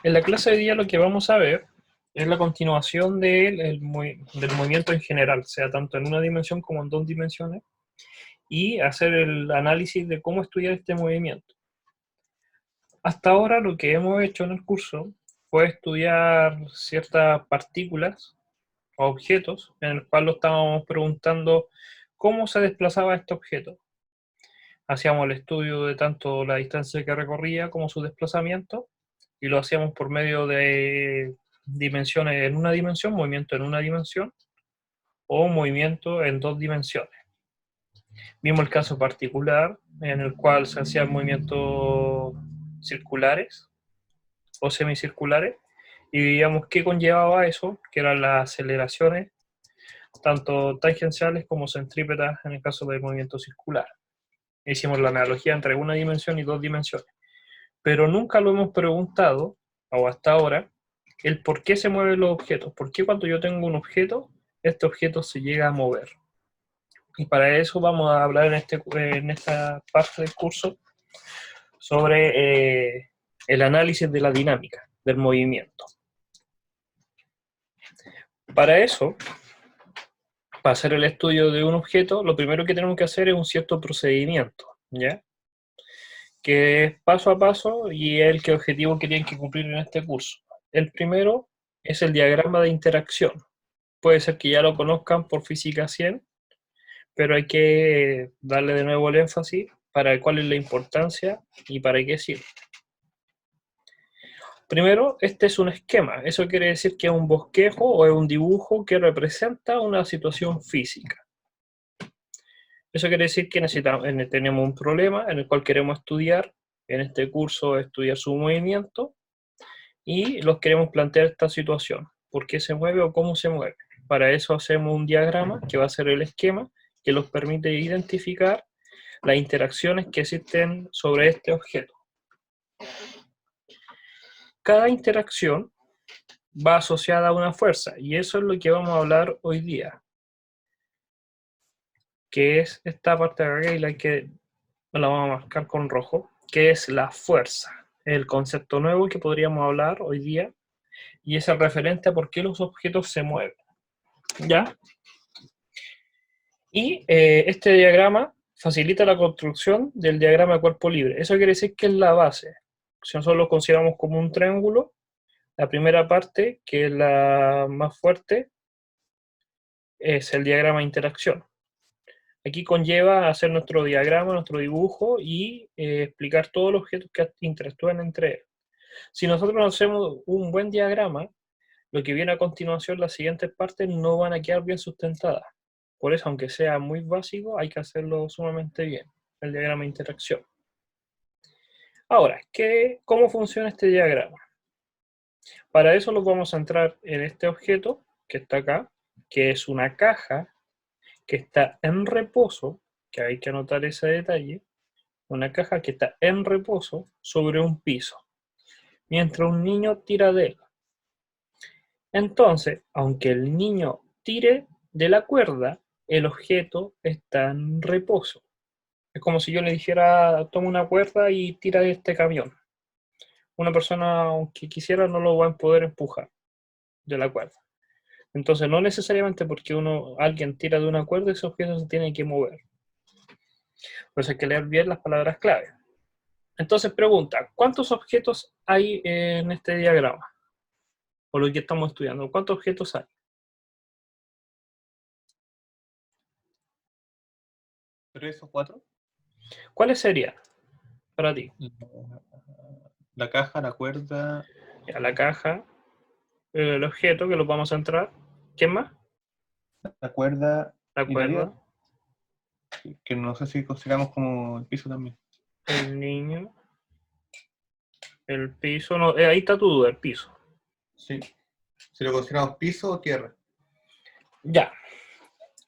En la clase de hoy día lo que vamos a ver es la continuación del movimiento en general, sea tanto en una dimensión como en dos dimensiones, y hacer el análisis de cómo estudiar este movimiento. Hasta ahora lo que hemos hecho en el curso fue estudiar ciertas partículas o objetos en el cual lo estábamos preguntando cómo se desplazaba este objeto. Hacíamos el estudio de tanto la distancia que recorría como su desplazamiento, y lo hacíamos por medio de dimensiones en una dimensión, movimiento en una dimensión, o movimiento en dos dimensiones. Vimos el caso particular en el cual se hacían movimientos circulares o semicirculares, y veíamos qué conllevaba eso, que eran las aceleraciones, tanto tangenciales como centrípetas en el caso del movimiento circular. Hicimos la analogía entre una dimensión y dos dimensiones, pero nunca lo hemos preguntado, o hasta ahora, el por qué se mueven los objetos. ¿Por qué cuando yo tengo un objeto, este objeto se llega a mover? Y para eso vamos a hablar en esta parte del curso sobre el análisis de la dinámica del movimiento. Para eso, para hacer el estudio de un objeto, lo primero que tenemos que hacer es un cierto procedimiento, ¿ya? Que es paso a paso y es el objetivo que tienen que cumplir en este curso. El primero es el diagrama de interacción. Puede ser que ya lo conozcan por Física 100, pero hay que darle de nuevo el énfasis para cuál es la importancia y para qué sirve. Primero, este es un esquema. Eso quiere decir que es un bosquejo o es un dibujo que representa una situación física. Eso quiere decir que tenemos un problema en el cual queremos estudiar, en este curso estudiar su movimiento, y los queremos plantear esta situación. ¿Por qué se mueve o cómo se mueve? Para eso hacemos un diagrama que va a ser el esquema que nos permite identificar las interacciones que existen sobre este objeto. Cada interacción va asociada a una fuerza, y eso es lo que vamos a hablar hoy día, que es esta parte de acá, y la vamos a marcar con rojo, que es la fuerza, el concepto nuevo que podríamos hablar hoy día, y es el referente a por qué los objetos se mueven, ¿ya? Y este diagrama facilita la construcción del diagrama de cuerpo libre. Eso quiere decir que es la base. Si nosotros lo consideramos como un triángulo, la primera parte, que es la más fuerte, es el diagrama de interacción. Aquí conlleva hacer nuestro diagrama, nuestro dibujo, y explicar todos los objetos que interactúan entre ellos. Si nosotros hacemos un buen diagrama, lo que viene a continuación, las siguientes partes, no van a quedar bien sustentadas. Por eso, aunque sea muy básico, hay que hacerlo sumamente bien, el diagrama de interacción. Ahora, ¿cómo funciona este diagrama? Para eso lo vamos a centrar en este objeto que está acá, que es una caja que está en reposo, que hay que anotar ese detalle, una caja que está en reposo sobre un piso, mientras un niño tira de él. Entonces, aunque el niño tire de la cuerda, el objeto está en reposo. Es como si yo le dijera, toma una cuerda y tira de este camión. Una persona, aunque quisiera, no lo va a poder empujar de la cuerda. Entonces, no necesariamente porque alguien tira de una cuerda, ese objeto se tiene que mover. Por eso hay que leer bien las palabras clave. Entonces, pregunta, ¿cuántos objetos hay en este diagrama? O lo que estamos estudiando, ¿cuántos objetos hay? ¿Tres o cuatro? ¿Cuáles serían para ti? La caja, la cuerda. Ya, la caja, el objeto que lo vamos a entrar. ¿Quién más? La cuerda La y la cuerda, vida, que no sé si consideramos como el piso también. el niño, el piso. No, ahí está tu duda, el piso. Sí. Si lo consideramos piso o tierra. Ya.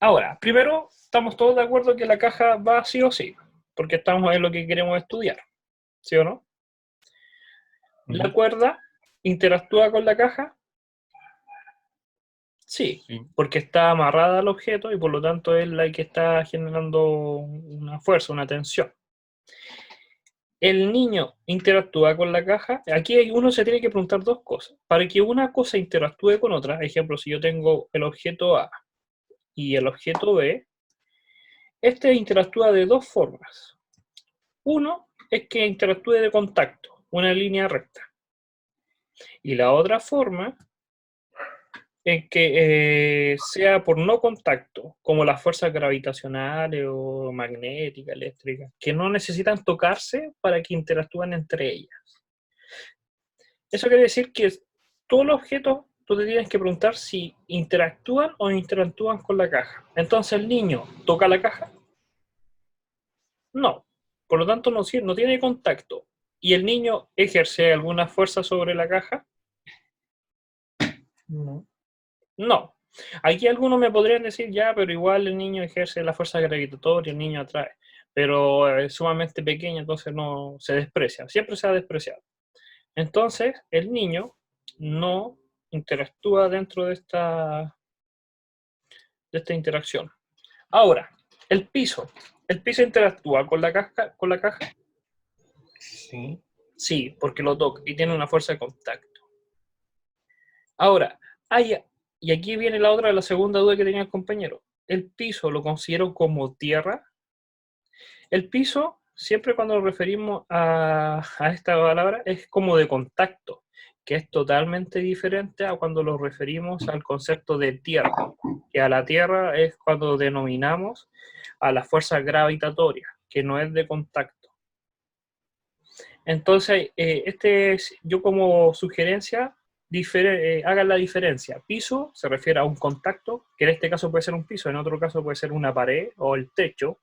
Ahora, primero, estamos todos de acuerdo que la caja va sí o sí, porque estamos en lo que queremos estudiar, ¿sí o no? La cuerda interactúa con la caja, sí, Sí. porque está amarrada al objeto y por lo tanto es la que está generando una fuerza, una tensión. el niño interactúa con la caja. Aquí uno se tiene que preguntar dos cosas. Para que una cosa interactúe con otra, ejemplo, si yo tengo el objeto A y el objeto B, este interactúa de dos formas. Uno es que interactúe de contacto, una línea recta. Y la otra forma es que sea por no contacto, como las fuerzas gravitacionales o magnéticas, eléctricas, que no necesitan tocarse para que interactúen entre ellas. Eso quiere decir que todos los objetos tú te tienes que preguntar si interactúan o no interactúan con la caja. Entonces el niño toca la caja. No. Por lo tanto no tiene contacto. ¿Y el niño ejerce alguna fuerza sobre la caja? No. No. Aquí algunos me podrían decir, ya, pero igual el niño ejerce la fuerza gravitatoria, el niño atrae. Pero es sumamente pequeño, entonces no se desprecia. Siempre se ha despreciado. Entonces, el niño no interactúa dentro de esta interacción. Ahora, el piso. ¿El piso interactúa con la caja? Sí. Sí, porque lo toca y tiene una fuerza de contacto. Ahora, y aquí viene la segunda duda que tenía el compañero. ¿El piso lo considero como tierra? El piso, siempre cuando nos referimos a esta palabra, es como de contacto, que es totalmente diferente a cuando lo referimos al concepto de tierra, que a la tierra es cuando denominamos a la fuerza gravitatoria, que no es de contacto. Entonces, yo como sugerencia, hagan la diferencia. Piso se refiere a un contacto, que en este caso puede ser un piso, en otro caso puede ser una pared o el techo,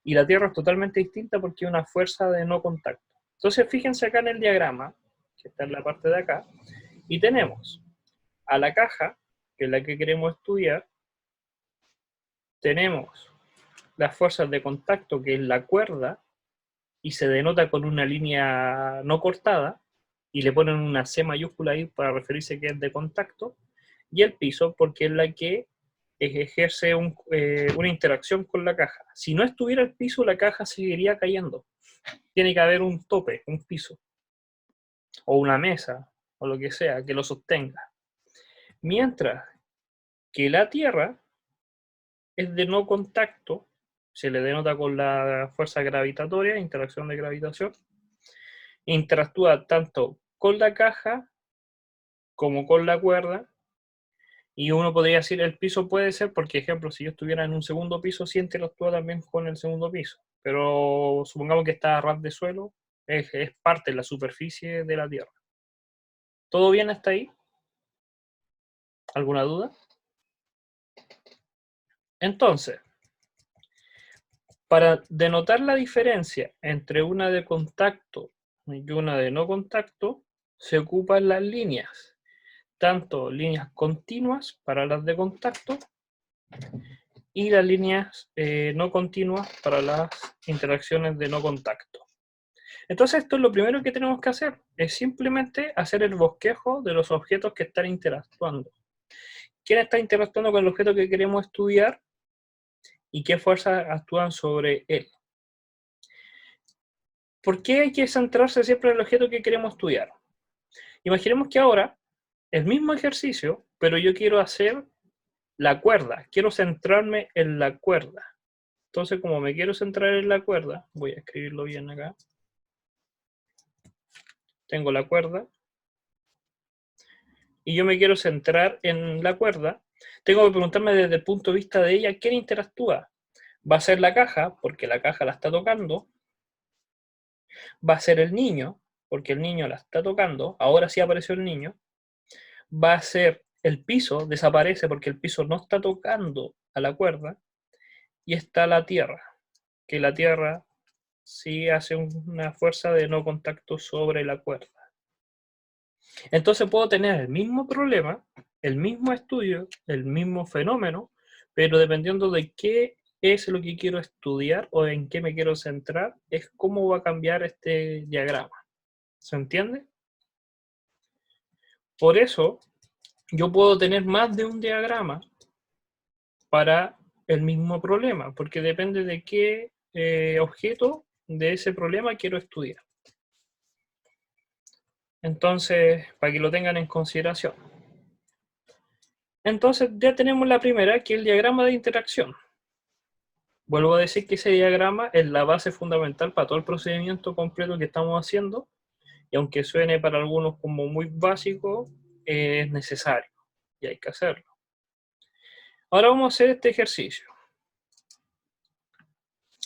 y la Tierra es totalmente distinta porque es una fuerza de no contacto. Entonces, fíjense acá en el diagrama, que está en la parte de acá, y tenemos a la caja, que es la que queremos estudiar, tenemos las fuerzas de contacto, que es la cuerda, y se denota con una línea no cortada, y le ponen una C mayúscula ahí para referirse que es de contacto, y el piso porque es la que ejerce una interacción con la caja. Si no estuviera el piso, la caja seguiría cayendo. Tiene que haber un tope, un piso, o una mesa, o lo que sea, que lo sostenga. Mientras que la Tierra es de no contacto, se le denota con la fuerza gravitatoria, interacción de gravitación, interactúa tanto con la caja como con la cuerda, y uno podría decir el piso puede ser, porque ejemplo, si yo estuviera en un segundo piso, sí interactúa también con el segundo piso, pero supongamos que está a ras de suelo, es parte de la superficie de la Tierra. ¿Todo bien hasta ahí? ¿Alguna duda? Entonces, para denotar la diferencia entre una de contacto y una de no contacto, se ocupan las líneas, tanto líneas continuas para las de contacto y las líneas no continuas para las interacciones de no contacto. Entonces esto es lo primero que tenemos que hacer, es simplemente hacer el bosquejo de los objetos que están interactuando. ¿Quién está interactuando con el objeto que queremos estudiar y qué fuerzas actúan sobre él? ¿Por qué hay que centrarse siempre en el objeto que queremos estudiar? Imaginemos que ahora, el mismo ejercicio, pero yo quiero hacer la cuerda, quiero centrarme en la cuerda. Entonces, como me quiero centrar en la cuerda, voy a escribirlo bien acá. Tengo la cuerda. Y yo me quiero centrar en la cuerda. Tengo que preguntarme desde el punto de vista de ella, ¿quién interactúa? ¿Va a ser la caja, porque la caja la está tocando? ¿Va a ser el niño, porque el niño la está tocando? Ahora sí apareció el niño. ¿Va a ser el piso? Desaparece porque el piso no está tocando a la cuerda. Y está la tierra, que la tierra sí hace una fuerza de no contacto sobre la cuerda. Entonces puedo tener el mismo problema, el mismo estudio, el mismo fenómeno, pero dependiendo de qué es lo que quiero estudiar o en qué me quiero centrar, es cómo va a cambiar este diagrama. ¿Se entiende? Por eso, yo puedo tener más de un diagrama para el mismo problema, porque depende de qué objeto de ese problema quiero estudiar. Entonces, para que lo tengan en consideración. Entonces, ya tenemos la primera, que es el diagrama de interacción. Vuelvo a decir que ese diagrama es la base fundamental para todo el procedimiento completo que estamos haciendo, y aunque suene para algunos como muy básico, es necesario y hay que hacerlo. Ahora vamos a hacer este ejercicio.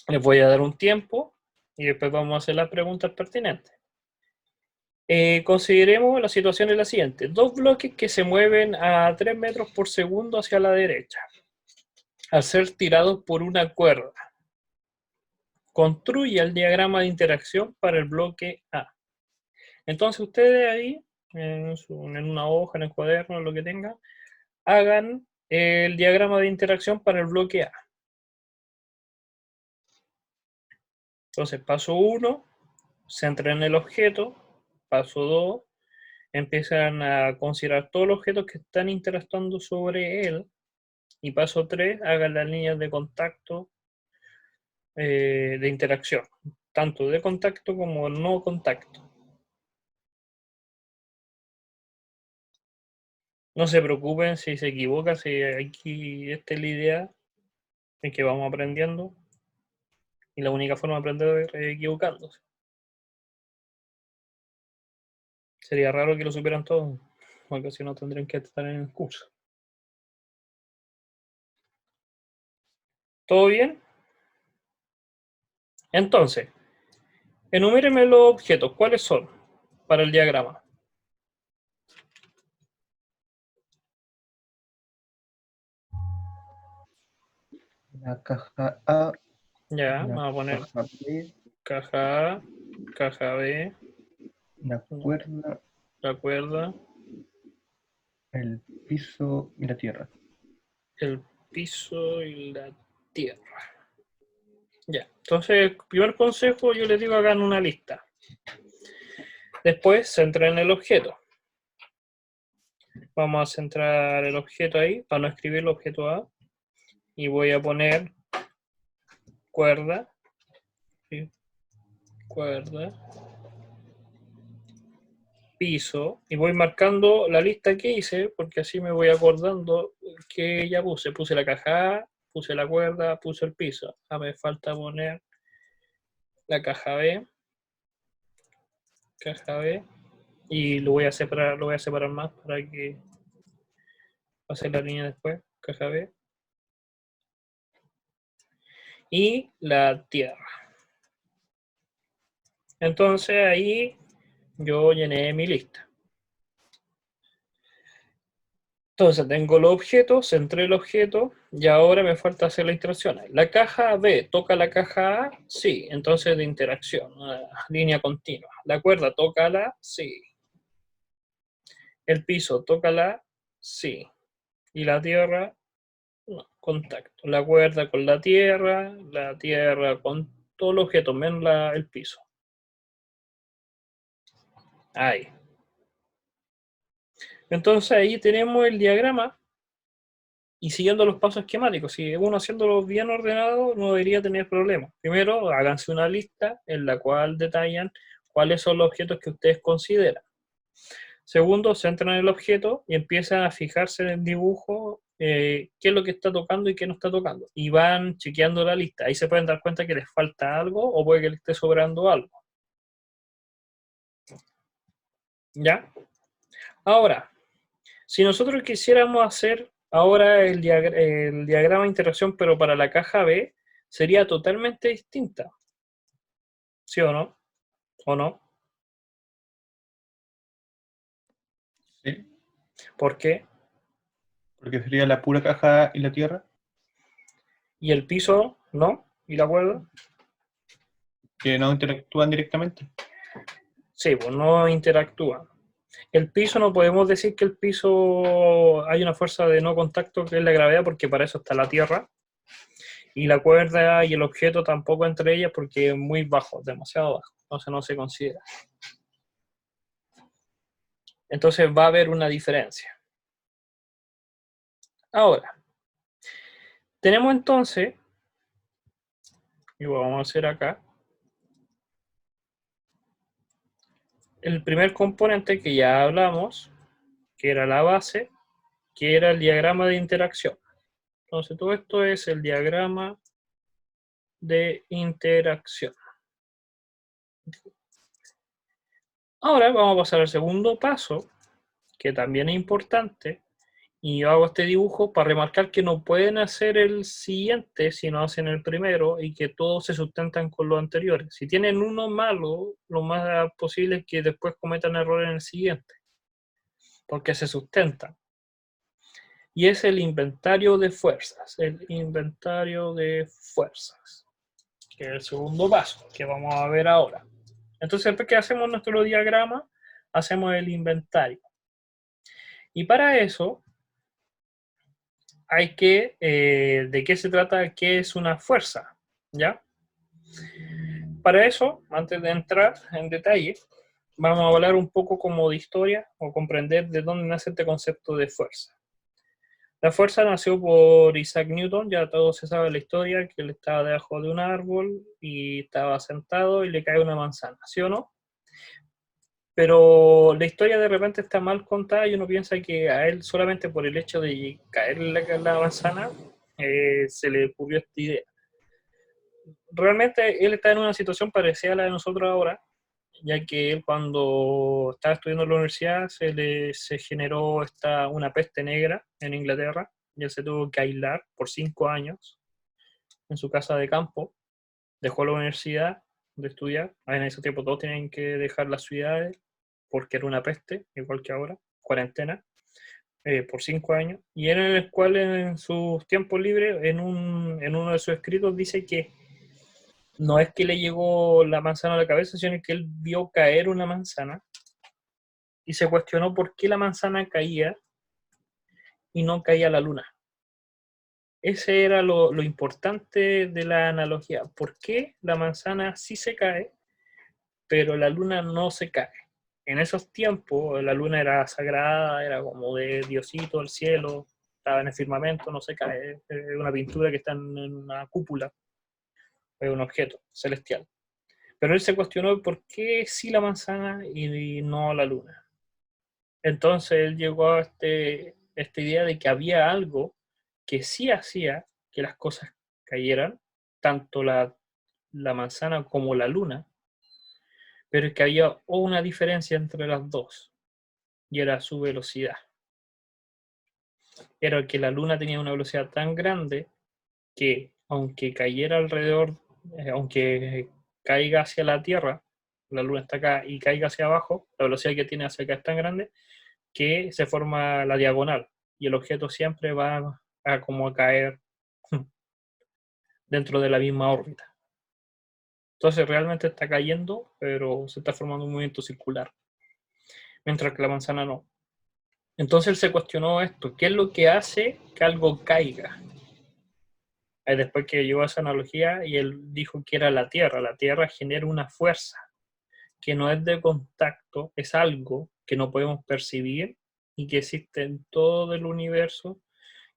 Les voy a dar un tiempo y después vamos a hacer las preguntas pertinentes. Consideremos la situación es la siguiente. Dos bloques que se mueven a 3 metros por segundo hacia la derecha, al ser tirados por una cuerda. Construye el diagrama de interacción para el bloque A. Entonces ustedes ahí, en una hoja, en el cuaderno, lo que tengan, hagan el diagrama de interacción para el bloque A. Entonces, paso 1, centren en el objeto. Paso 2, empiezan a considerar todos los objetos que están interactuando sobre él. Y paso 3, hagan las líneas de contacto de interacción, tanto de contacto como no contacto. No se preocupen si se equivoca, si aquí esta es la idea, es que vamos aprendiendo y la única forma de aprender es equivocándose. Sería raro que lo supieran todos, porque si no tendrían que estar en el curso. ¿Todo bien? Entonces, enuméreme los objetos. ¿Cuáles son para el diagrama? La caja A, Ya, la vamos a poner caja B, caja A, caja B, la cuerda, la cuerda, el piso y la tierra. el piso y la tierra. Ya, entonces, primer consejo, yo les digo hagan una lista. Después, centren el objeto. Vamos a centrar el objeto ahí, para no escribir el objeto A. Y voy a poner cuerda, ¿sí? Cuerda, piso, y voy marcando la lista que hice, porque así me voy acordando que ya puse. Puse la caja A, puse la cuerda, puse el piso. Ahora me falta poner la caja B, y lo voy a separar más para que pase la línea después, caja B, y la tierra. Entonces ahí yo llené mi lista. Entonces tengo los objetos, centré el objeto y ahora me falta hacer las interacciones. La caja B toca la caja A, sí, entonces de interacción, línea continua. La cuerda toca la, sí. El piso toca la, sí. Y la tierra, no, contacto. La cuerda con la tierra con todo el objeto, menos el piso. Ahí. Entonces ahí tenemos el diagrama y siguiendo los pasos esquemáticos. Si uno haciéndolo bien ordenado, no debería tener problemas. Primero, háganse una lista en la cual detallan cuáles son los objetos que ustedes consideran. Segundo, centran en el objeto y empiezan a fijarse en el dibujo qué es lo que está tocando y qué no está tocando. Y van chequeando la lista. Ahí se pueden dar cuenta que les falta algo o puede que les esté sobrando algo. ¿Ya? Ahora, si nosotros quisiéramos hacer ahora el diagrama de interacción, pero para la caja B, sería totalmente distinta. ¿Sí o no? ¿O no? Sí, ¿Por qué? porque sería la pura caja A y la tierra, ¿Y el piso no? ¿Y la cuerda? que no interactúan directamente. Sí, pues no interactúan. El piso no podemos decir que el piso hay una fuerza de no contacto que es la gravedad porque para eso está la Tierra. Y la cuerda y el objeto tampoco entre ellas porque es muy bajo, demasiado bajo. Entonces no se considera. Entonces va a haber una diferencia. Ahora, tenemos entonces, y lo vamos a hacer acá, el primer componente que ya hablamos, que era la base, que era el diagrama de interacción. Entonces todo esto es el diagrama de interacción. Ahora vamos a pasar al segundo paso, que también es importante, y yo hago este dibujo para remarcar que no pueden hacer el siguiente si no hacen el primero y que todos se sustentan con los anteriores. Si tienen uno malo, lo más posible es que después cometan error en el siguiente, porque se sustentan. Y es el inventario de fuerzas, el inventario de fuerzas, que es el segundo paso que vamos a ver ahora. Entonces, después que hacemos nuestro diagrama, hacemos el inventario. Y para eso hay que, ¿de qué se trata? ¿Qué es una fuerza? ¿Ya? Para eso, antes de entrar en detalle, vamos a hablar un poco como de historia o comprender de dónde nace este concepto de fuerza. La fuerza nació por Isaac Newton, ya todo se sabe la historia, que él estaba debajo de un árbol y estaba sentado y le cae una manzana, ¿sí o no? Pero la historia de repente está mal contada y uno piensa que a él solamente por el hecho de caerle la manzana se le ocurrió esta idea. Realmente él está en una situación parecida a la de nosotros ahora, ya que él cuando estaba estudiando en la universidad se generó una peste negra en Inglaterra y él se tuvo que aislar por 5 años en su casa de campo, dejó la universidad de estudiar, en ese tiempo todos tenían que dejar las ciudades porque era una peste, igual que ahora, cuarentena, por 5 años, y en el cual en sus tiempos libres, en uno de sus escritos dice que no es que le llegó la manzana a la cabeza, sino que él vio caer una manzana y se cuestionó por qué la manzana caía y no caía la luna. Ese era lo importante de la analogía. ¿Por qué la manzana sí se cae, pero la luna no se cae? En esos tiempos la luna era sagrada, era como de Diosito, el cielo, estaba en el firmamento, no se cae. Es una pintura que está en una cúpula, es un objeto celestial. Pero él se cuestionó por qué sí la manzana y no la luna. Entonces él llegó a esta idea de que había algo que sí hacía que las cosas cayeran, tanto la manzana como la luna, pero es que había una diferencia entre las dos, y era su velocidad. Era que la luna tenía una velocidad tan grande que aunque cayera alrededor, aunque caiga hacia la Tierra, la luna está acá y caiga hacia abajo, la velocidad que tiene hacia acá es tan grande que se forma la diagonal y el objeto siempre va a como a caer dentro de la misma órbita. Entonces realmente está cayendo, pero se está formando un movimiento circular, mientras que la manzana no. Entonces él se cuestionó esto, ¿qué es lo que hace que algo caiga? Después que llegó a esa analogía y él dijo que era la Tierra genera una fuerza que no es de contacto, es algo que no podemos percibir y que existe en todo el universo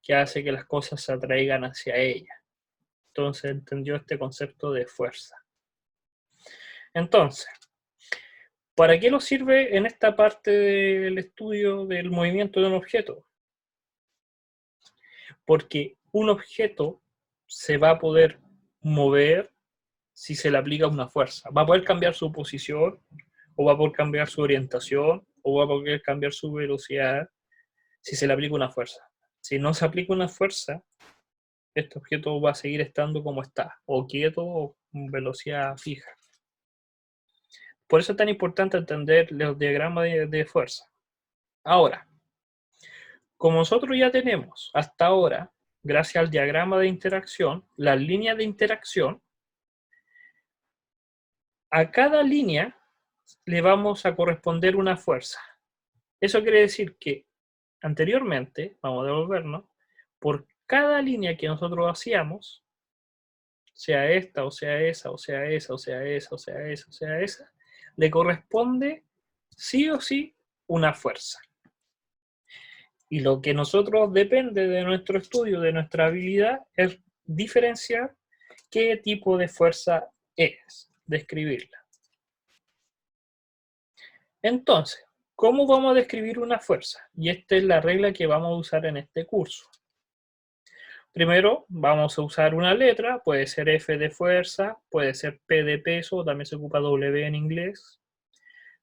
que hace que las cosas se atraigan hacia ella. Entonces entendió este concepto de fuerza. Entonces, ¿para qué nos sirve en esta parte del estudio del movimiento de un objeto? Porque un objeto se va a poder mover si se le aplica una fuerza. Va a poder cambiar su posición, o va a poder cambiar su orientación, o va a poder cambiar su velocidad si se le aplica una fuerza. Si no se aplica una fuerza, este objeto va a seguir estando como está, o quieto o con velocidad fija. Por eso es tan importante entender los diagramas de fuerza. Ahora, como nosotros ya tenemos hasta ahora, gracias al diagrama de interacción, las líneas de interacción, a cada línea le vamos a corresponder una fuerza. Eso quiere decir que anteriormente, vamos a devolvernos, por cada línea que nosotros hacíamos, sea esta, o sea esa, o sea esa, o sea esa, o sea esa, o sea esa, le corresponde sí o sí una fuerza. Y lo que nosotros depende de nuestro estudio, de nuestra habilidad, es diferenciar qué tipo de fuerza es, describirla. Entonces, ¿cómo vamos a describir una fuerza? Y esta es la regla que vamos a usar en este curso. Primero vamos a usar una letra, puede ser F de fuerza, puede ser P de peso, también se ocupa W en inglés.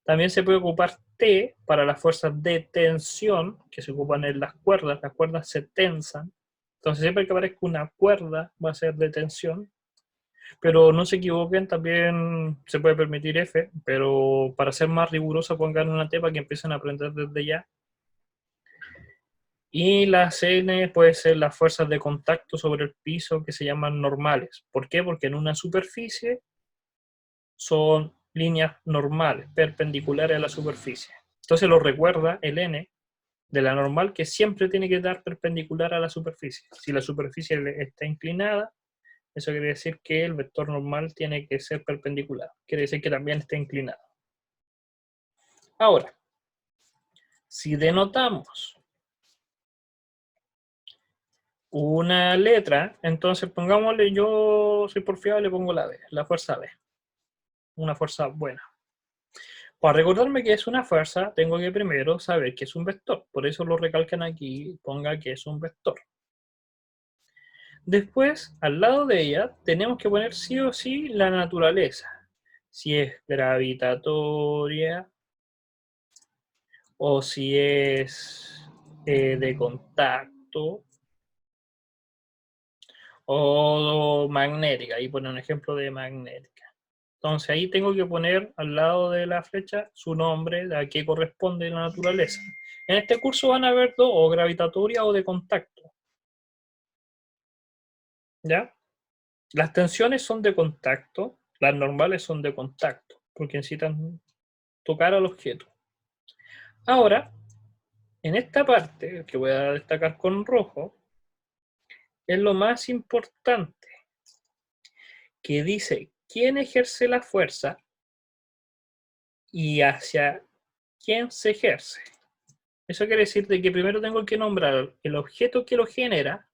También se puede ocupar T para las fuerzas de tensión, que se ocupan en las cuerdas se tensan. Entonces siempre que aparezca una cuerda va a ser de tensión. Pero no se equivoquen, también se puede permitir F, pero para ser más riguroso pongan una T para que empiecen a aprender desde ya. Y las N puede ser las fuerzas de contacto sobre el piso que se llaman normales. ¿Por qué? Porque en una superficie son líneas normales, perpendiculares a la superficie. Entonces lo recuerda el N de la normal que siempre tiene que dar perpendicular a la superficie. Si la superficie está inclinada, eso quiere decir que el vector normal tiene que ser perpendicular. Quiere decir que también está inclinado. Ahora, si denotamos una letra, entonces pongámosle, yo soy porfiado, le pongo la B, la fuerza B. Una fuerza buena. Para recordarme que es una fuerza, tengo que primero saber que es un vector. Por eso lo recalcan aquí, ponga que es un vector. Después, al lado de ella, tenemos que poner sí o sí la naturaleza. Si es gravitatoria o si es de contacto o magnética. Ahí pone un ejemplo de magnética. Entonces ahí tengo que poner al lado de la flecha su nombre, a qué corresponde la naturaleza. En este curso van a ver dos, o gravitatoria o de contacto. ¿Ya? Las tensiones son de contacto, las normales son de contacto, porque necesitan tocar al objeto. Ahora, en esta parte, que voy a destacar con rojo, es lo más importante, que dice quién ejerce la fuerza y hacia quién se ejerce. Eso quiere decir de que primero tengo que nombrar el objeto que lo genera,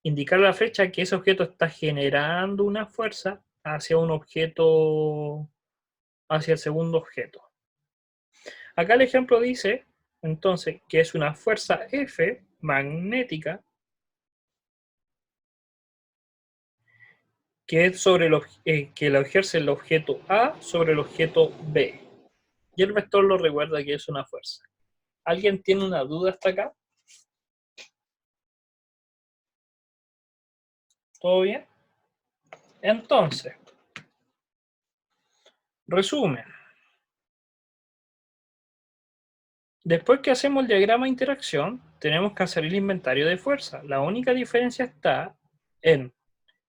indicar a la flecha que ese objeto está generando una fuerza hacia un objeto, hacia el segundo objeto. Acá el ejemplo dice, entonces, que es una fuerza F magnética que es sobre que lo ejerce el objeto A sobre el objeto B. Y el vector lo recuerda que es una fuerza. ¿Alguien tiene una duda hasta acá? ¿Todo bien? Entonces, resumen. Después que hacemos el diagrama de interacción, tenemos que hacer el inventario de fuerza. La única diferencia está en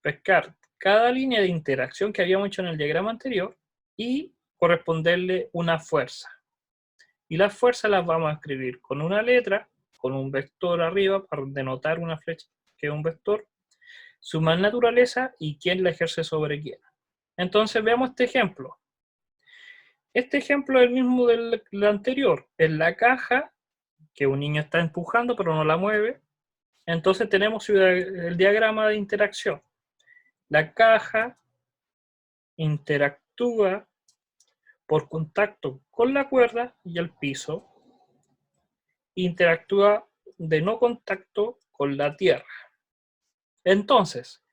pescar cada línea de interacción que habíamos hecho en el diagrama anterior y corresponderle una fuerza. Y las fuerzas las vamos a escribir con una letra, con un vector arriba para denotar una flecha que es un vector, su más naturaleza y quién la ejerce sobre quién. Entonces veamos este ejemplo. Este ejemplo es el mismo del anterior. En la caja, que un niño está empujando pero no la mueve, entonces tenemos el diagrama de interacción. La caja interactúa por contacto con la cuerda y el piso, interactúa de no contacto con la tierra. Entonces,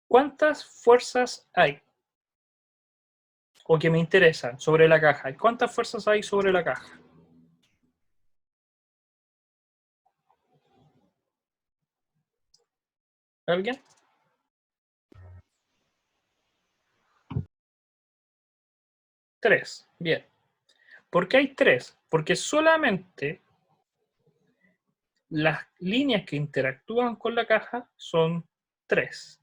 ¿cuántas fuerzas hay? O que me interesan sobre la caja. ¿Cuántas fuerzas hay sobre la caja? ¿Alguien? 3. Bien. ¿Por qué hay 3? Porque solamente las líneas que interactúan con la caja son 3.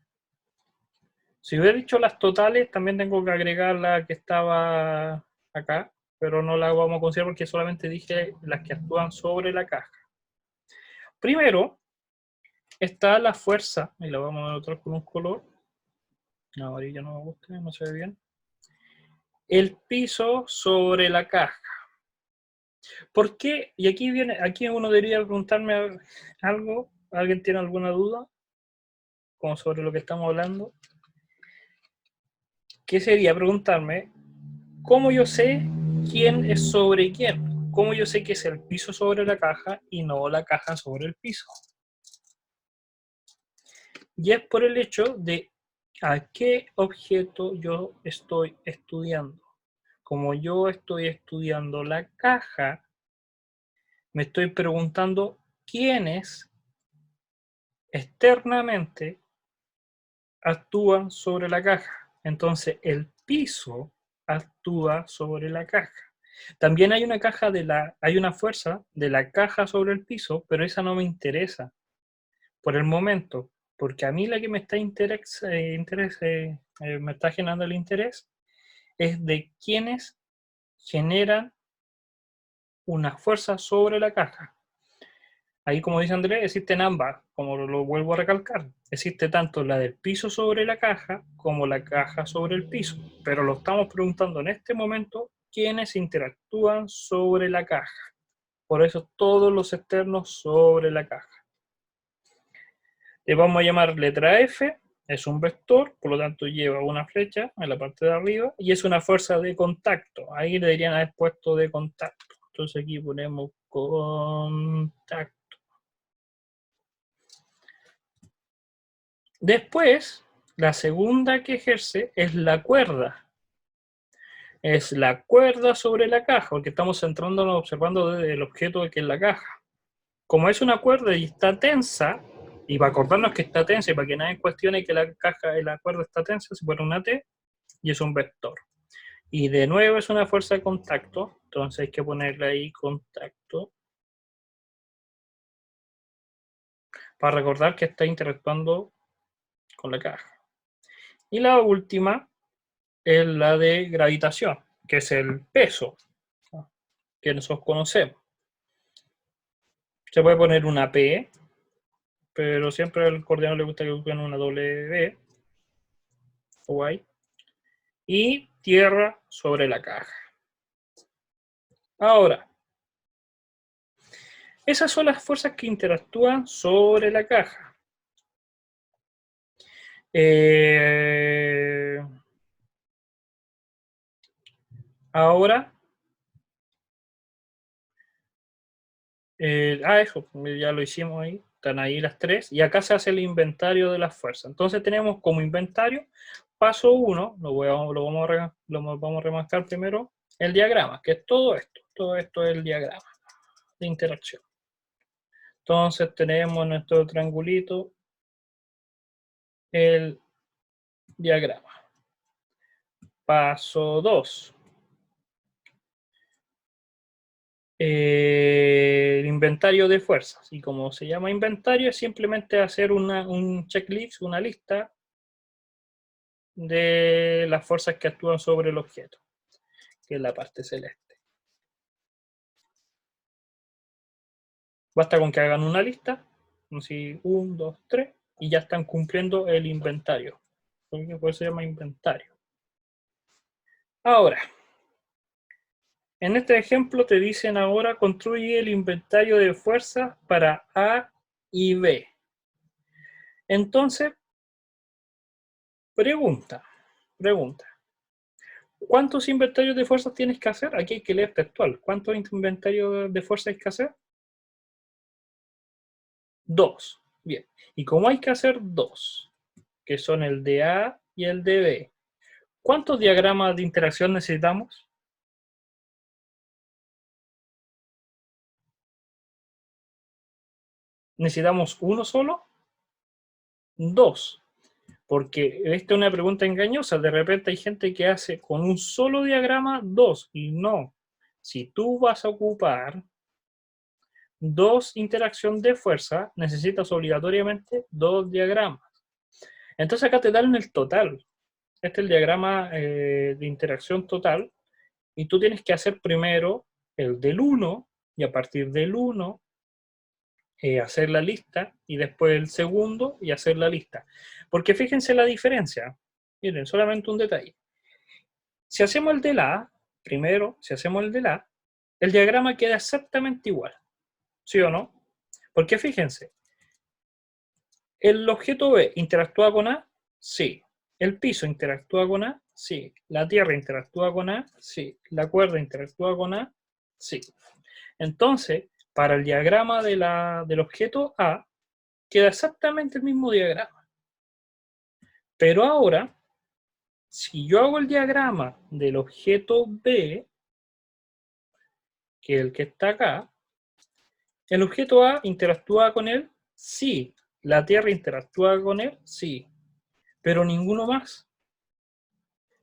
Si hubiera dicho las totales, también tengo que agregar la que estaba acá, pero no la vamos a considerar porque solamente dije las que actúan sobre la caja. Primero está la fuerza, y la vamos a anotar con un color. La amarilla no me gusta, no se ve bien. El piso sobre la caja. ¿Por qué? Y aquí uno debería preguntarme algo. ¿Alguien tiene alguna duda? Como sobre lo que estamos hablando. ¿Qué sería preguntarme ¿Cómo yo sé quién es sobre quién? ¿Cómo yo sé que es el piso sobre la caja y no la caja sobre el piso? Y es por el hecho de a qué objeto yo estoy estudiando. Como yo estoy estudiando la caja, me estoy preguntando quiénes externamente actúan sobre la caja. Entonces, el piso actúa sobre la caja. También hay hay una fuerza de la caja sobre el piso, pero esa no me interesa por el momento, porque a mí la que me está me está generando el interés es de quienes generan una fuerza sobre la caja. Ahí, como dice Andrés, existen ambas, como lo vuelvo a recalcar. Existe tanto la del piso sobre la caja como la caja sobre el piso, pero lo estamos preguntando en este momento quiénes interactúan sobre la caja. Por eso todos los externos sobre la caja. Le vamos a llamar letra F, es un vector, por lo tanto lleva una flecha en la parte de arriba y es una fuerza de contacto. Ahí le deberían haber puesto de contacto. Entonces aquí ponemos contacto. Después, la segunda que ejerce es la cuerda. Es la cuerda sobre la caja, porque estamos centrándonos observando desde el objeto que es la caja. Como es una cuerda y está tensa, y para acordarnos que está tensa y para que nadie cuestione que la caja y la cuerda está tensa, se pone una T y es un vector. Y de nuevo es una fuerza de contacto, entonces hay que ponerle ahí contacto para recordar que está interactuando con la caja. Y la última es la de gravitación, que es el peso que nosotros conocemos. Se puede poner una P, pero siempre al coordinador le gusta que usen una W o Y. Y tierra sobre la caja. Ahora, esas son las fuerzas que interactúan sobre la caja. Ahora, eso, ya lo hicimos ahí, están ahí las tres, y acá se hace el inventario de las fuerzas. Entonces tenemos como inventario, paso 1, lo vamos a remarcar primero, el diagrama, que es todo esto es el diagrama de interacción. Entonces tenemos nuestro triangulito, el diagrama. Paso 2. El inventario de fuerzas. Y como se llama inventario, es simplemente hacer un checklist, una lista de las fuerzas que actúan sobre el objeto, que es la parte celeste. Basta con que hagan una lista, así 1, 2, 3, y ya están cumpliendo el inventario. Por eso se llama inventario. Ahora, en este ejemplo te dicen ahora construye el inventario de fuerzas para A y B. Entonces, pregunta. ¿Cuántos inventarios de fuerzas tienes que hacer? Aquí hay que leer textual. ¿Cuántos inventarios de fuerzas hay que hacer? 2. Bien. Y como hay que hacer 2, que son el de A y el de B, ¿cuántos diagramas de interacción necesitamos? ¿Necesitamos uno solo? 2. Porque esta es una pregunta engañosa. De repente hay gente que hace con un solo diagrama 2 y no. Si tú vas a ocupar 2 interacciones de fuerza, necesitas obligatoriamente 2 diagramas. Entonces acá te dan el total. Este es el diagrama de interacción total. Y tú tienes que hacer primero el del 1 y a partir del 1 hacer la lista y después el segundo y hacer la lista. Porque fíjense la diferencia. Miren, solamente un detalle. Si hacemos el de la A, primero, si hacemos el de la A, el diagrama queda exactamente igual. ¿Sí o no? Porque fíjense, ¿el objeto B interactúa con A? Sí. ¿El piso interactúa con A? Sí. La Tierra interactúa con A, sí. La cuerda interactúa con A, sí. Entonces, para el diagrama del objeto A, queda exactamente el mismo diagrama. Pero ahora, si yo hago el diagrama del objeto B, que es el que está acá, ¿el objeto A interactúa con él? Sí. ¿La Tierra interactúa con él? Sí. Pero ninguno más.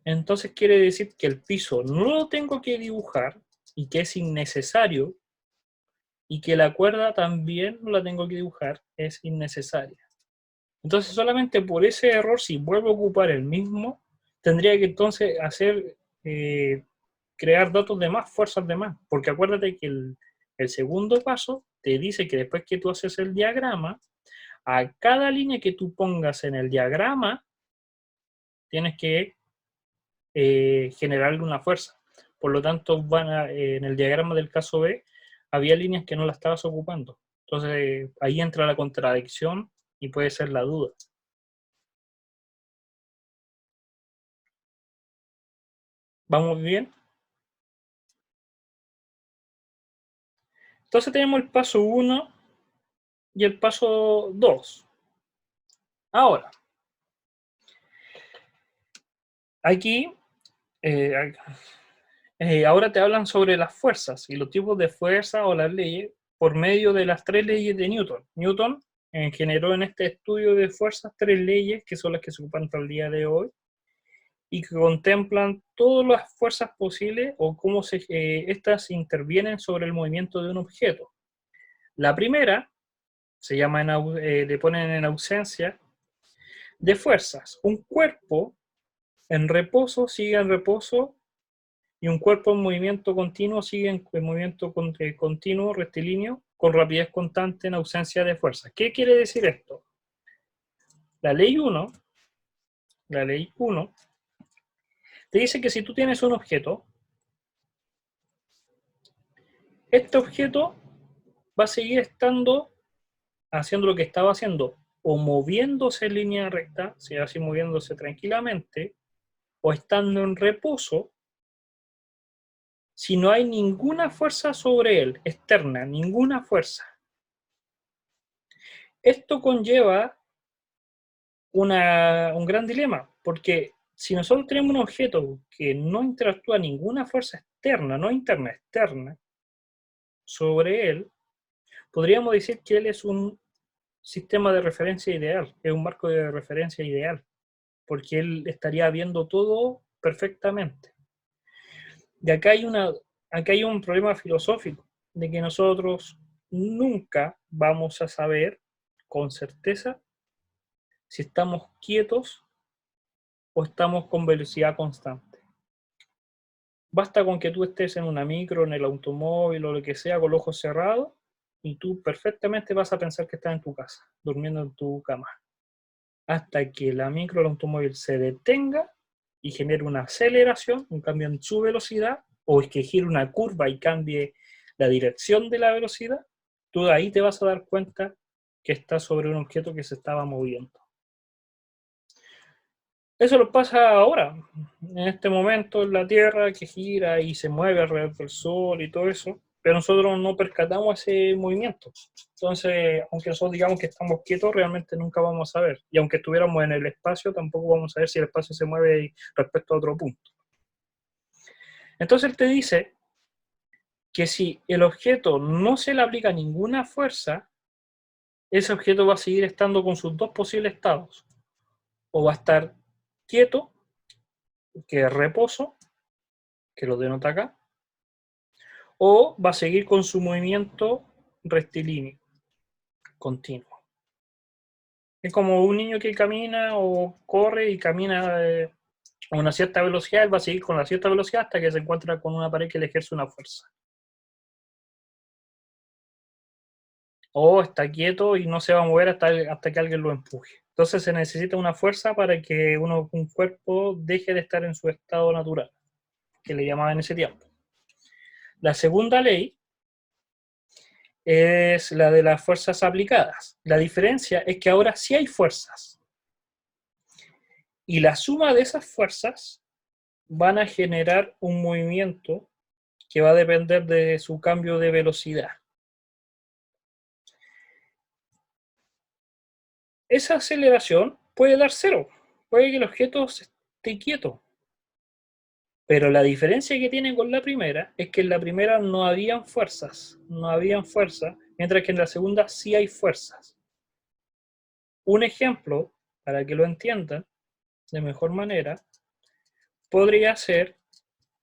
Entonces quiere decir que el piso no lo tengo que dibujar y que es innecesario, y que la cuerda también no la tengo que dibujar, es innecesaria. Entonces solamente por ese error, si vuelvo a ocupar el mismo, tendría que entonces crear datos de más, fuerzas de más, porque acuérdate que el segundo paso te dice que después que tú haces el diagrama, a cada línea que tú pongas en el diagrama, tienes que generarle una fuerza. Por lo tanto, en el diagrama del caso B, había líneas que no las estabas ocupando. Entonces, ahí entra la contradicción y puede ser la duda. ¿Vamos bien? Entonces tenemos el paso 1 y el paso 2. Ahora, aquí, ahora te hablan sobre las fuerzas y los tipos de fuerza o las leyes por medio de las 3 leyes de Newton. Newton generó en este estudio de fuerzas 3 leyes que son las que se ocupan hasta el día de hoy y que contemplan todas las fuerzas posibles o cómo estas intervienen sobre el movimiento de un objeto. La primera se llama, le ponen en ausencia de fuerzas. Un cuerpo en reposo sigue en reposo y un cuerpo en movimiento continuo sigue en movimiento continuo, rectilíneo, con rapidez constante en ausencia de fuerzas. ¿Qué quiere decir esto? La ley 1 te dice que si tú tienes un objeto, este objeto va a seguir haciendo lo que estaba haciendo, o moviéndose en línea recta, si así moviéndose tranquilamente, o estando en reposo, si no hay ninguna fuerza sobre él, externa, ninguna fuerza. Esto conlleva un gran dilema, porque si nosotros tenemos un objeto que no interactúa ninguna fuerza externa, no interna, externa, sobre él, podríamos decir que él es un sistema de referencia ideal, es un marco de referencia ideal, porque él estaría viendo todo perfectamente. Y acá hay un problema filosófico, de que nosotros nunca vamos a saber con certeza si estamos quietos o estamos con velocidad constante. Basta con que tú estés en una micro, en el automóvil o lo que sea, con los ojos cerrados, y tú perfectamente vas a pensar que estás en tu casa, durmiendo en tu cama. Hasta que la micro, el automóvil se detenga y genere una aceleración, un cambio en su velocidad, o es que gire una curva y cambie la dirección de la velocidad, tú de ahí te vas a dar cuenta que estás sobre un objeto que se estaba moviendo. Eso lo pasa ahora, en este momento en la Tierra que gira y se mueve alrededor del Sol y todo eso, pero nosotros no percatamos ese movimiento. Entonces, aunque nosotros digamos que estamos quietos, realmente nunca vamos a ver. Y aunque estuviéramos en el espacio, tampoco vamos a ver si el espacio se mueve respecto a otro punto. Entonces él te dice que si el objeto no se le aplica ninguna fuerza, ese objeto va a seguir estando con sus dos posibles estados. O va a estar quieto, que es reposo, que lo denota acá, o va a seguir con su movimiento rectilíneo, continuo. Es como un niño que camina o corre y camina a una cierta velocidad, él va a seguir con la cierta velocidad hasta que se encuentra con una pared que le ejerce una fuerza. O está quieto y no se va a mover hasta que alguien lo empuje. Entonces se necesita una fuerza para que un cuerpo deje de estar en su estado natural, que le llamaban en ese tiempo. La segunda ley es la de las fuerzas aplicadas. La diferencia es que ahora sí hay fuerzas. Y la suma de esas fuerzas van a generar un movimiento que va a depender de su cambio de velocidad. Esa aceleración puede dar cero, puede que el objeto esté quieto. Pero la diferencia que tiene con la primera es que en la primera no habían fuerzas, mientras que en la segunda sí hay fuerzas. Un ejemplo, para que lo entiendan de mejor manera, podría ser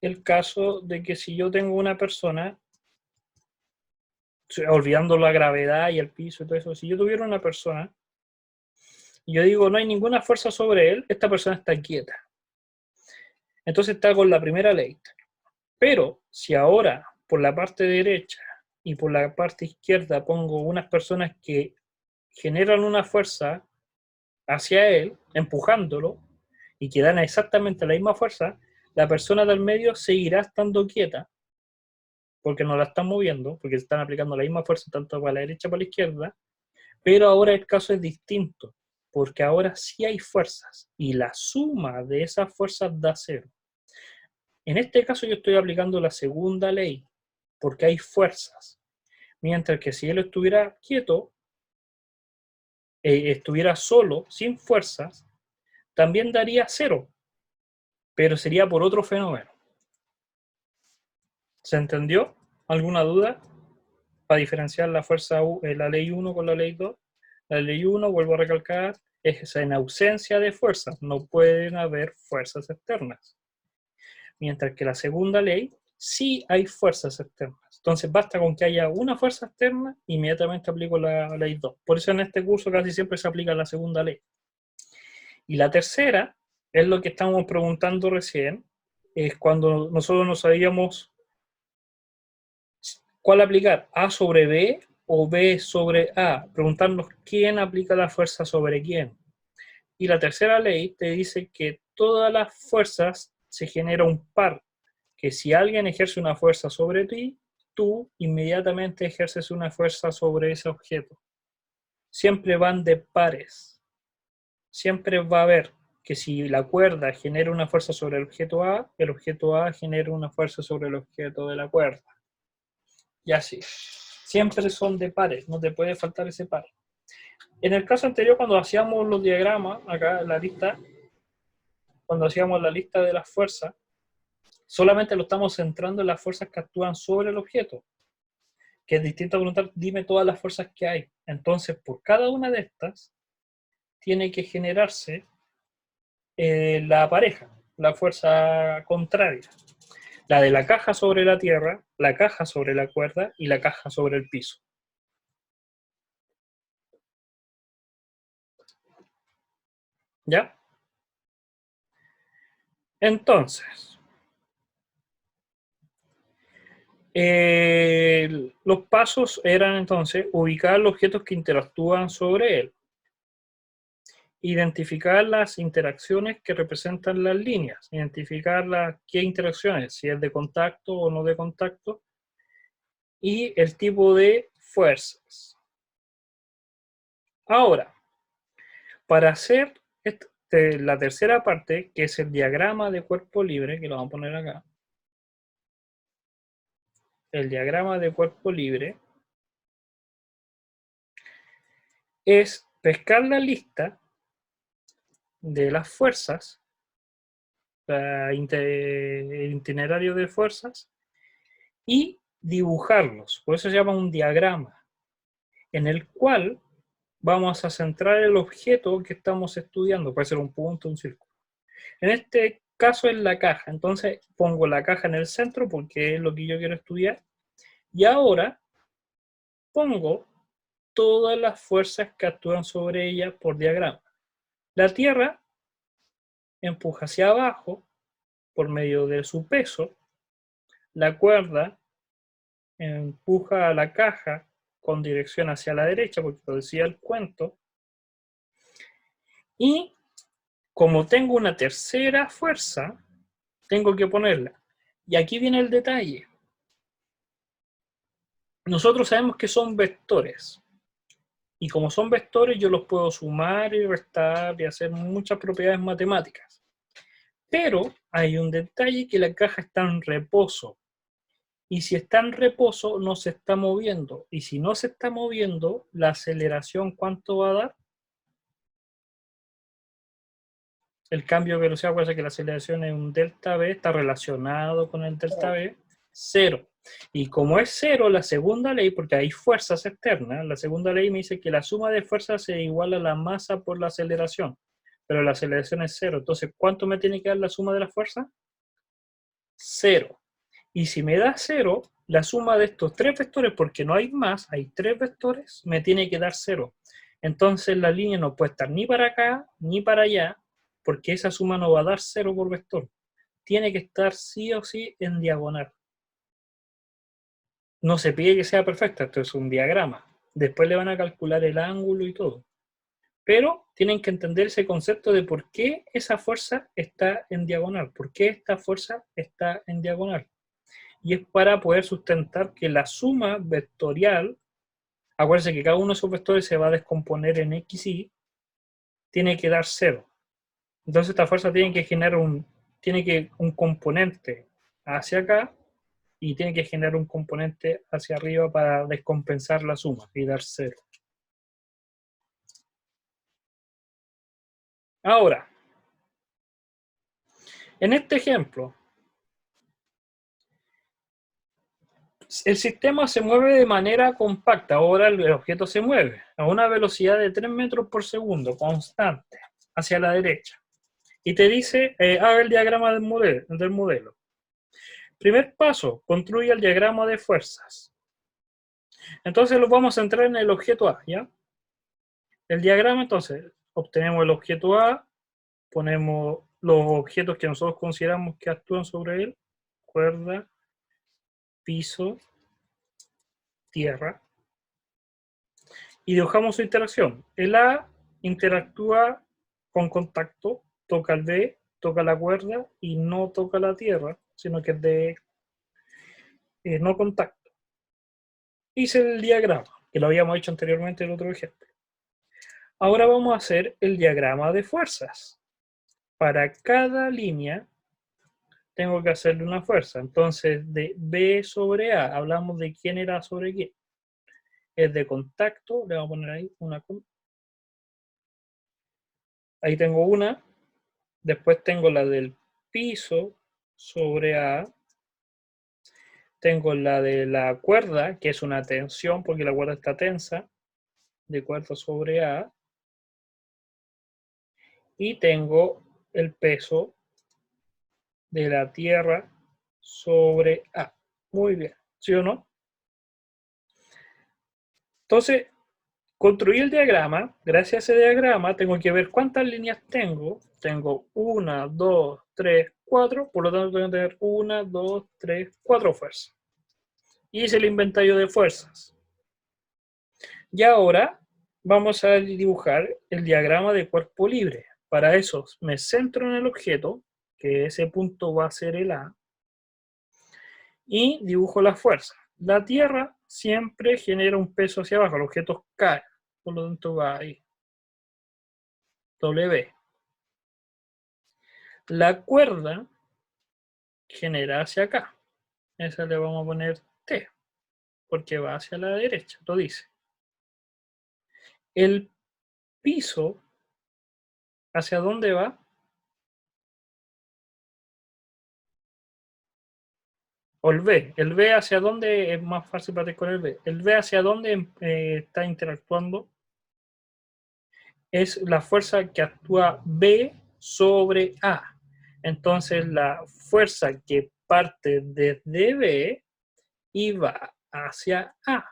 el caso de que si yo tengo una persona, olvidando la gravedad y el piso y todo eso, si yo tuviera una persona y yo digo no hay ninguna fuerza sobre él, esta persona está quieta. Entonces está con la primera ley. Pero si ahora por la parte derecha y por la parte izquierda pongo unas personas que generan una fuerza hacia él, empujándolo, y que dan exactamente la misma fuerza, la persona del medio seguirá estando quieta, porque no la están moviendo, porque están aplicando la misma fuerza tanto para la derecha como para la izquierda, pero ahora el caso es distinto, porque ahora sí hay fuerzas, y la suma de esas fuerzas da cero. En este caso yo estoy aplicando la segunda ley, porque hay fuerzas, mientras que si él estuviera quieto, estuviera solo, sin fuerzas, también daría cero, pero sería por otro fenómeno. ¿Se entendió? ¿Alguna duda? Para diferenciar la fuerza la ley 1 con la ley 2. La ley 1, vuelvo a recalcar, es en ausencia de fuerzas, no pueden haber fuerzas externas. Mientras que la segunda ley, sí hay fuerzas externas. Entonces basta con que haya una fuerza externa, inmediatamente aplico la ley 2. Por eso en este curso casi siempre se aplica la segunda ley. Y la tercera, es lo que estamos preguntando recién, es cuando nosotros no sabíamos cuál aplicar, A sobre B o B sobre A, preguntarnos quién aplica la fuerza sobre quién. Y la tercera ley te dice que todas las fuerzas se genera un par, que si alguien ejerce una fuerza sobre ti, tú inmediatamente ejerces una fuerza sobre ese objeto. Siempre van de pares. Siempre va a haber que si la cuerda genera una fuerza sobre el objeto A genera una fuerza sobre el objeto de la cuerda. Y así. Siempre son de pares, no te puede faltar ese par. En el caso anterior, cuando hacíamos los diagramas, acá en la lista, cuando hacíamos la lista de las fuerzas, solamente lo estamos centrando en las fuerzas que actúan sobre el objeto, que es distinto a preguntar, dime todas las fuerzas que hay. Entonces, por cada una de estas, tiene que generarse la pareja, la fuerza contraria. La de la caja sobre la tierra, la caja sobre la cuerda y la caja sobre el piso. ¿Ya? Entonces, los pasos eran entonces ubicar los objetos que interactúan sobre él, identificar las interacciones que representan las líneas, identificar qué interacciones, si es de contacto o no de contacto, y el tipo de fuerzas. Ahora, para hacer la tercera parte, que es el diagrama de cuerpo libre, que lo vamos a poner acá, el diagrama de cuerpo libre es pescar la lista de las fuerzas, el itinerario de fuerzas, y dibujarlos. Por eso se llama un diagrama, en el cual vamos a centrar el objeto que estamos estudiando. Puede ser un punto, un círculo. En este caso es la caja. Entonces pongo la caja en el centro porque es lo que yo quiero estudiar. Y ahora pongo todas las fuerzas que actúan sobre ella por diagrama. La Tierra empuja hacia abajo por medio de su peso. La cuerda empuja a la caja con dirección hacia la derecha, porque lo decía el cuento. Y como tengo una tercera fuerza, tengo que ponerla. Y aquí viene el detalle. Nosotros sabemos que son vectores. Y como son vectores, yo los puedo sumar y restar y hacer muchas propiedades matemáticas. Pero hay un detalle, que la caja está en reposo. Y si está en reposo, no se está moviendo. Y si no se está moviendo, la aceleración, ¿cuánto va a dar? El cambio de velocidad, acuérdense que la aceleración es un delta V, está relacionado con el delta V, 0. Y como es 0, la segunda ley, porque hay fuerzas externas, la segunda ley me dice que la suma de fuerzas es igual a la masa por la aceleración. Pero la aceleración es 0. Entonces, ¿cuánto me tiene que dar la suma de las fuerzas? 0. Y si me da 0, la suma de estos tres vectores, porque no hay más, hay tres vectores, me tiene que dar 0. Entonces la línea no puede estar ni para acá ni para allá, porque esa suma no va a dar 0 por vector. Tiene que estar sí o sí en diagonal. No se pide que sea perfecta, esto es un diagrama. Después le van a calcular el ángulo y todo. Pero tienen que entender ese concepto de por qué esa fuerza está en diagonal, por qué esta fuerza está en diagonal. Y es para poder sustentar que la suma vectorial, acuérdense que cada uno de esos vectores se va a descomponer en x y, tiene que dar 0. Entonces esta fuerza tiene que generar un componente hacia acá y tiene que generar un componente hacia arriba para descompensar la suma y dar 0. Ahora, en este ejemplo, el sistema se mueve de manera compacta. Ahora el objeto se mueve a una velocidad de 3 metros por segundo, constante, hacia la derecha. Y te dice, haga el diagrama del modelo. Primer paso, construye el diagrama de fuerzas. Entonces lo vamos a centrar en el objeto A, ¿ya? El diagrama, entonces, obtenemos el objeto A, ponemos los objetos que nosotros consideramos que actúan sobre él, cuerda, piso, tierra, y dibujamos su interacción. El A interactúa con contacto, toca el B, toca la cuerda y no toca la tierra, sino que es de no contacto. Hice el diagrama, que lo habíamos hecho anteriormente en el otro ejemplo. Ahora vamos a hacer el diagrama de fuerzas. Para cada línea tengo que hacerle una fuerza. Entonces, de B sobre A, hablamos de quién era sobre quién. Es de contacto, le vamos a poner ahí una. Ahí tengo una. Después tengo la del piso sobre A. Tengo la de la cuerda, que es una tensión, porque la cuerda está tensa, de cuerda sobre A. Y tengo el peso de la tierra sobre A. Muy bien, ¿sí o no? Entonces, construí el diagrama. Gracias a ese diagrama tengo que ver cuántas líneas tengo. Tengo 1, 2, 3, 4. Por lo tanto, tengo que tener 1, 2, 3, 4 fuerzas. Y hice el inventario de fuerzas. Y ahora vamos a dibujar el diagrama de cuerpo libre. Para eso me centro en el objeto, que ese punto va a ser el A, y dibujo la fuerza. La Tierra siempre genera un peso hacia abajo, los objetos caen, por lo tanto va ahí. W. La cuerda genera hacia acá. Esa le vamos a poner T, porque va hacia la derecha, lo dice. El piso, ¿hacia dónde va? O el B hacia dónde es más fácil para ti con el B. El B hacia dónde está interactuando es la fuerza que actúa B sobre A. Entonces la fuerza que parte desde B y va hacia A.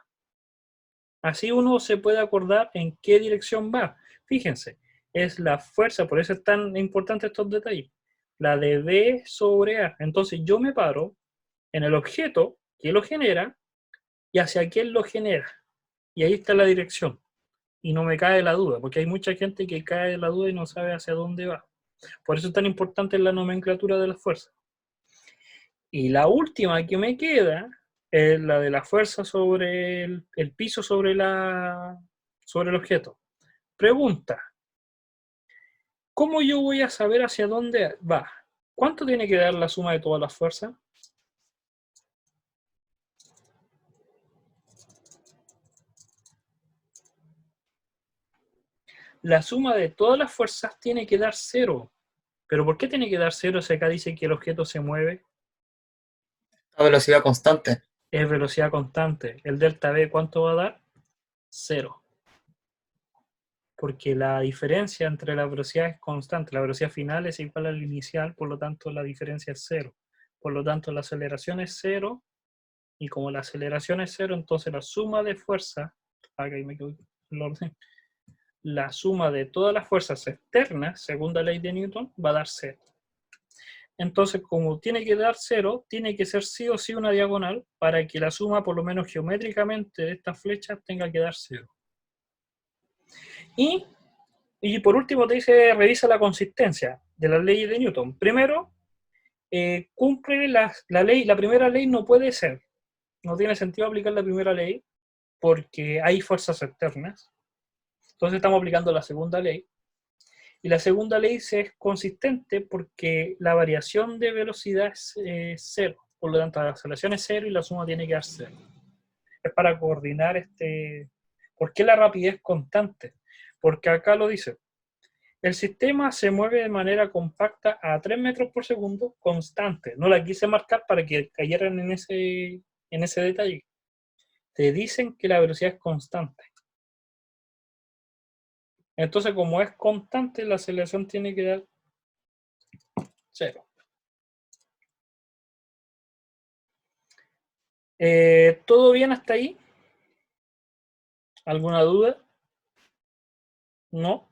Así uno se puede acordar en qué dirección va. Fíjense, es la fuerza, por eso es tan importante estos detalles. La de B sobre A. Entonces yo me paro en el objeto que lo genera y hacia quién lo genera. Y ahí está la dirección. Y no me cae la duda, porque hay mucha gente que cae de la duda y no sabe hacia dónde va. Por eso es tan importante la nomenclatura de las fuerzas. Y la última que me queda es la de la fuerza sobre el piso sobre el objeto. Pregunta, ¿cómo yo voy a saber hacia dónde va? ¿Cuánto tiene que dar la suma de todas las fuerzas? La suma de todas las fuerzas tiene que dar 0. ¿Pero por qué tiene que dar 0 si acá dice que el objeto se mueve? A velocidad constante. Es velocidad constante. ¿El delta V cuánto va a dar? 0. Porque la diferencia entre la velocidad es constante. La velocidad final es igual a la inicial, por lo tanto la diferencia es 0. Por lo tanto la aceleración es 0. Y como la aceleración es 0, entonces la suma de fuerzas, acá me quedo el orden, la suma de todas las fuerzas externas, según la ley de Newton, va a dar 0. Entonces, como tiene que dar 0, tiene que ser sí o sí una diagonal para que la suma, por lo menos geométricamente, de estas flechas tenga que dar 0. Y por último te dice, revisa la consistencia de las leyes de Newton. Primero, cumple la ley, la primera ley no puede ser. No tiene sentido aplicar la primera ley porque hay fuerzas externas. Entonces estamos aplicando la segunda ley. Y la segunda ley es consistente porque la variación de velocidad es 0. Por lo tanto, la aceleración es 0 y la suma tiene que dar 0. Es para coordinar ¿Por qué la rapidez constante? Porque acá lo dice. El sistema se mueve de manera compacta a 3 metros por segundo constante. No la quise marcar para que cayeran en ese detalle. Te dicen que la velocidad es constante. Entonces, como es constante, la aceleración tiene que dar 0. ¿Todo bien hasta ahí? ¿Alguna duda? ¿No?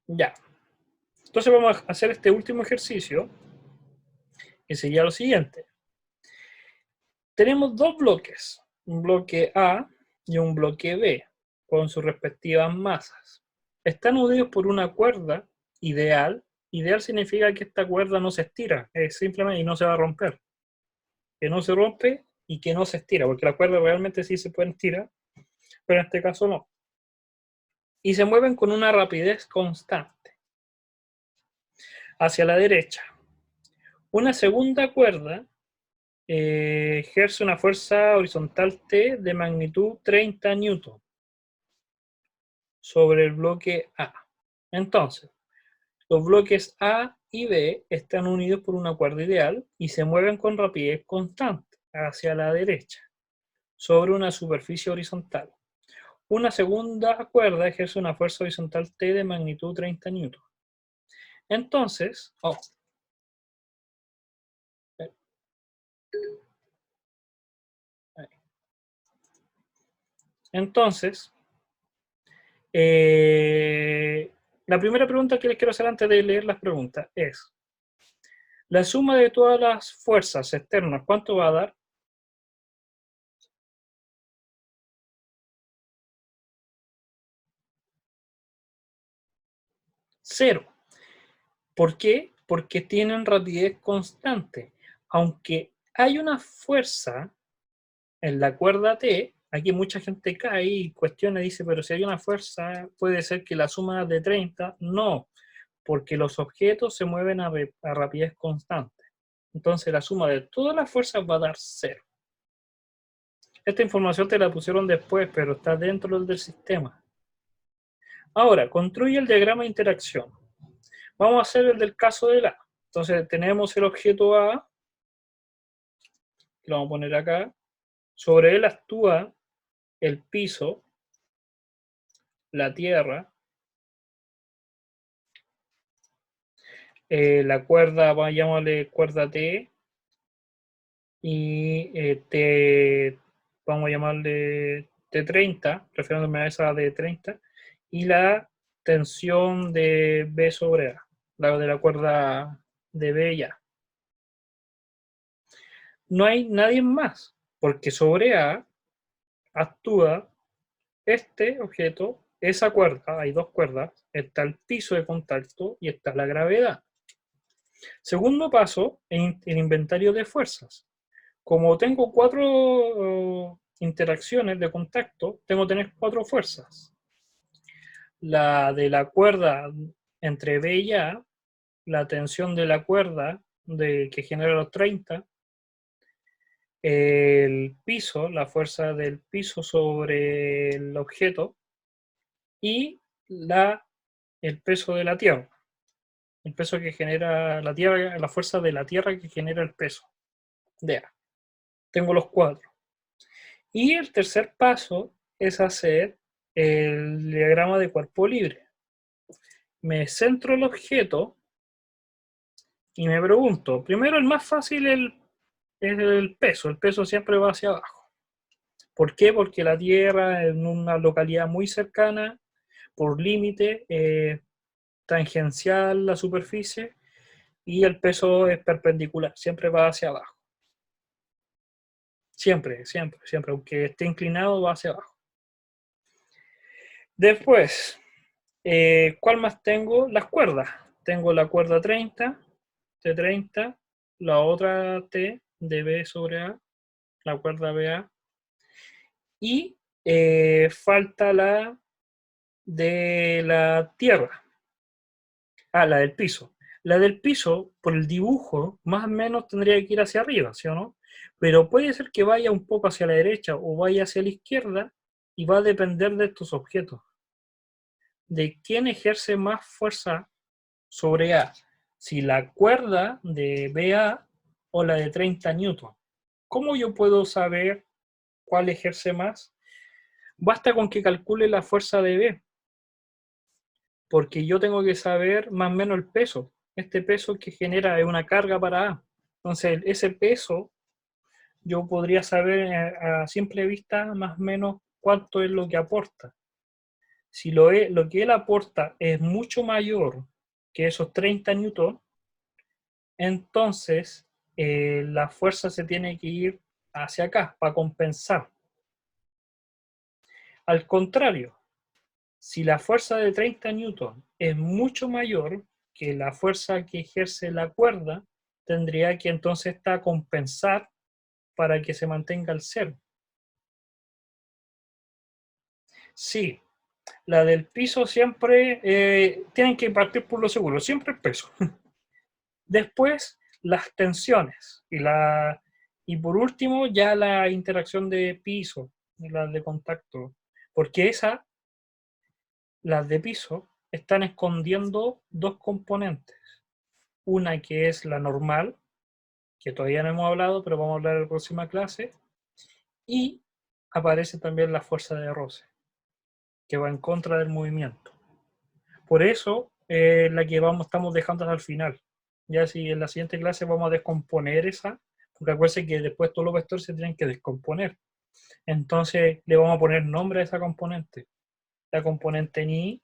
Ya. Entonces vamos a hacer este último ejercicio, que sería lo siguiente. Tenemos dos bloques, un bloque A y un bloque B, con sus respectivas masas. Están unidos por una cuerda ideal. Ideal significa que esta cuerda no se estira, es simplemente y no se va a romper. Que no se rompe y que no se estira, porque la cuerda realmente sí se puede estirar, pero en este caso no. Y se mueven con una rapidez constante. Hacia la derecha. Una segunda cuerda ejerce una fuerza horizontal T de magnitud 30 newton sobre el bloque A. Entonces, los bloques A y B están unidos por una cuerda ideal y se mueven con rapidez constante hacia la derecha sobre una superficie horizontal. Una segunda cuerda ejerce una fuerza horizontal T de magnitud 30 newton. Entonces, la primera pregunta que les quiero hacer antes de leer las preguntas es, la suma de todas las fuerzas externas, ¿cuánto va a dar? 0. ¿Por qué? Porque tienen rapidez constante. Aunque hay una fuerza en la cuerda T, aquí mucha gente cae y cuestiona y dice, pero si hay una fuerza, puede ser que la suma de 30. No, porque los objetos se mueven a rapidez constante. Entonces la suma de todas las fuerzas va a dar 0. Esta información te la pusieron después, pero está dentro del sistema. Ahora, construye el diagrama de interacción. Vamos a hacer el del caso del A. Entonces tenemos el objeto A, que lo vamos a poner acá. Sobre él actúa el piso, la tierra, la cuerda, vamos a llamarle cuerda T, y vamos a llamarle T30, refiriéndome a esa de 30, y la tensión de B sobre A, la de la cuerda de B y A. No hay nadie más, porque sobre A actúa este objeto, esa cuerda, hay dos cuerdas, está el piso de contacto y está la gravedad. Segundo paso, el inventario de fuerzas. Como tengo 4 interacciones de contacto, tengo que tener 4 fuerzas. La de la cuerda entre B y A la tensión de la cuerda que genera los 30, el piso, la fuerza del piso sobre el objeto y el peso de la Tierra. El peso que genera la Tierra, la fuerza de la Tierra que genera el peso de A. Tengo los 4. Y el tercer paso es hacer el diagrama de cuerpo libre. Me centro el objeto y me pregunto, primero el más fácil es el peso. El peso siempre va hacia abajo. ¿Por qué? Porque la Tierra en una localidad muy cercana, por límite, tangencial la superficie, y el peso es perpendicular, siempre va hacia abajo. Siempre, siempre, siempre, aunque esté inclinado, va hacia abajo. Después, ¿cuál más tengo? Las cuerdas. Tengo la cuerda 30, T30, la otra T de B sobre A, la cuerda BA, y falta la de la tierra. La del piso. La del piso, por el dibujo, más o menos tendría que ir hacia arriba, ¿sí o no? Pero puede ser que vaya un poco hacia la derecha o vaya hacia la izquierda y va a depender de estos objetos. De quién ejerce más fuerza sobre A. Si la cuerda de BA o la de 30 newton. ¿Cómo yo puedo saber cuál ejerce más? Basta con que calcule la fuerza de B. Porque yo tengo que saber más o menos el peso. Este peso que genera es una carga para A. Entonces, ese peso yo podría saber a simple vista más o menos cuánto es lo que aporta. Si lo que él aporta es mucho mayor que esos 30 newton, entonces la fuerza se tiene que ir hacia acá para compensar. Al contrario, si la fuerza de 30 newton es mucho mayor que la fuerza que ejerce la cuerda, tendría que entonces esta compensar para que se mantenga el cero. Sí, la del piso siempre tienen que partir por lo seguro, siempre el peso. Después, las tensiones y por último ya la interacción de piso, las de contacto, porque las de piso, están escondiendo dos componentes. Una que es la normal, que todavía no hemos hablado, pero vamos a hablar en la próxima clase, y aparece también la fuerza de roce, que va en contra del movimiento. Por eso, la que estamos dejando hasta el final. Ya si en la siguiente clase vamos a descomponer esa, porque acuérdense que después todos los vectores se tienen que descomponer. Entonces le vamos a poner nombre a esa componente. La componente en Y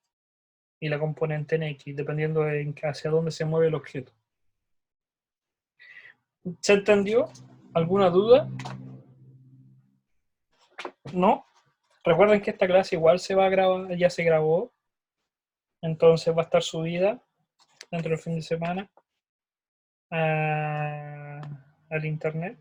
y la componente en X, dependiendo de hacia dónde se mueve el objeto. ¿Se entendió? ¿Alguna duda? ¿No? Recuerden que esta clase igual se va a grabar, ya se grabó, entonces va a estar subida dentro del fin de semana al internet.